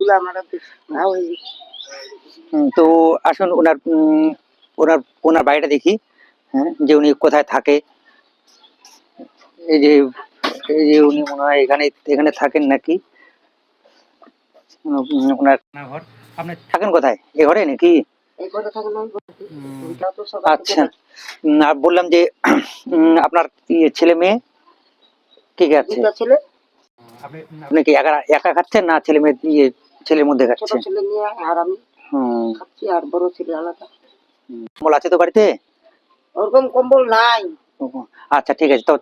হাতগুলো আমার ঘা হয়ে গেছে। তো আসুন ওনার ওনার ওনার বাড়িটা দেখি, হ্যাঁ, যে উনি কোথায় থাকে। এই যে উনি মনে হয় এখানে এখানে থাকেন নাকি। ওনার ঘর, আপনি থাকেন কোথায়, এ ঘরে নাকি? এই ঘরে থাকেন ওই ঘরে। আচ্ছা, আর বললাম যে আপনার ছেলে মেয়ে ঠিক আছে? দুটা ছেলে। আপনি কি একা একা খাচ্ছেন না ছেলে মেয়ে ছেলের মধ্যে ছোট খাচ্ছেন? ছেলে নিয়ে আর আমি খাচ্ছি, আর বড় ছেলে আলাদা। কম্বল আছে তো বাড়িতে? ওরকম কম্বল নাই। আচ্ছা ঠিক আছে, তো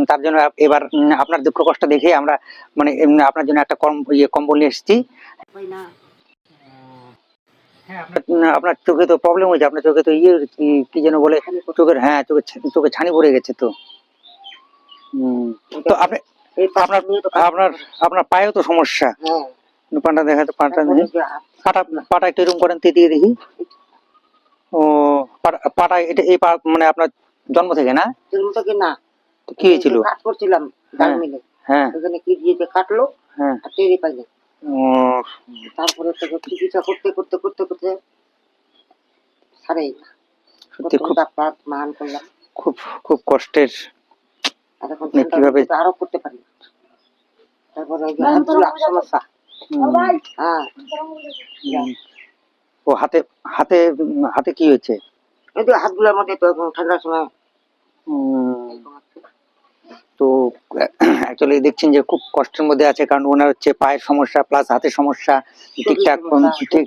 তার জন্য এবার আপনার দুঃখ কষ্ট দেখে আমরা মানে আপনার জন্য একটা কম্বল নিয়ে এসেছি। হ্যাঁ, আপনার চোখে তো প্রবলেম হয়েছে, আপনার চোখে তো কি যেন বলে, চোখের, হ্যাঁ, চোখে ছানি পড়ে গেছে তো। তো আপনি আপনার আপনার আপনার পায়েও তো সমস্যা। পাটা দেখা তো, পাটা একটু এরকম করেন, দিয়ে দেখি। ও পাটা এটা এই মানে আপনার জন্ম থেকে না? জন্ম থেকে না। কি হয়েছিল? কাজ করছিলাম ডাল মিলে, হ্যাঁ, ওখানে কি দিয়ে কাটলো, হ্যাঁ, আর টেরি পাইনি। তারপরে চিকিৎসা করতে করতে করতে করতে সারেই না। সত্যি খুব ডাক্তার মান করলাম, খুব খুব কষ্টের। আর এখন কিভাবে আরো করতে পারি। তারপরে সমস্যা। ও হাতে হাতে হাতে কি হয়েছে? এই তো হাতগুলোর মধ্যে তো ঠান্ডার সময়। তো অ্যাকচুয়ালি দেখছেন যে খুব কষ্টের মধ্যে আছে, কারণ ওনার হচ্ছে পায়ের সমস্যা প্লাস হাতের সমস্যা,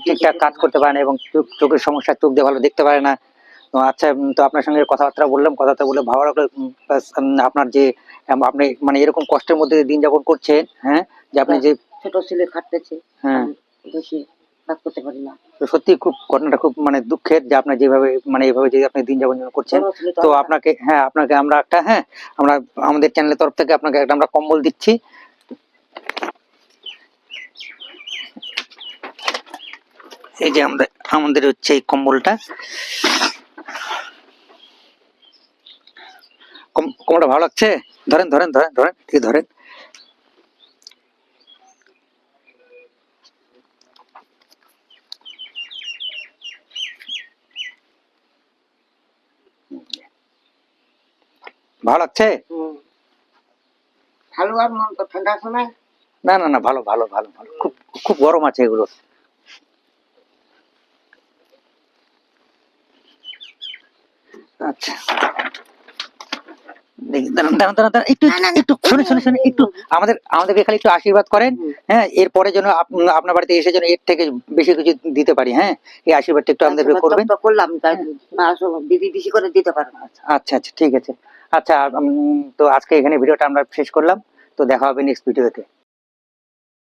ঠিকঠাক কাজ করতে পারে না, এবং চোখের সমস্যা, চোখ দিয়ে ভালো দেখতে পারে না। তো আচ্ছা, তো আপনার সঙ্গে কথাবার্তা বললাম, কথাবার্তা বলে ভালো লাগলো। আপনার যে আপনি মানে এরকম কষ্টের মধ্যে দিন যাপন করছেন, হ্যাঁ, যে আপনি যে ছোট ছেলে খাটতেছে, হ্যাঁ, বেশি কাজ করতে পারি না। সত্যি খুব ঘটনাটা খুব মানে দুঃখের, যে আপনার যেভাবে মানে এইভাবে যে আপনি দিন যাপন করছেন। তো আপনাকে, হ্যাঁ, আপনাকে আমরা একটা, হ্যাঁ, আমরা আমাদের চ্যানেলের তরফ থেকে আপনাকে একটা আমরা কম্বল দিচ্ছি। এই যে আমাদের হচ্ছে এই কম্বলটা, কম্বলটা ভালো লাগছে? ধরেন ধরেন ধরেন ধরেন, ঠিক ধরেন। ভালো লাগছে? ভালো, আর মন তো ঠান্ডার সময়। না না না, ভালো ভালো ভালো ভালো, খুব খুব গরম আছে এগুলো। আচ্ছা, আমাদেরকে খালি একটু আশীর্বাদ করেন, হ্যাঁ, এরপরে যেন আপনার বাড়িতে এসে যেন এর থেকে বেশি কিছু দিতে পারি, হ্যাঁ, এই আশীর্বাদটা একটু আমাদেরকে করবেন। করলাম, বেশি করে দিতে পারবো। আচ্ছা আচ্ছা, ঠিক আছে। আচ্ছা, তো আজকে এখানে ভিডিওটা আমরা শেষ করলাম, তো দেখা হবে নেক্সট ভিডিওতে।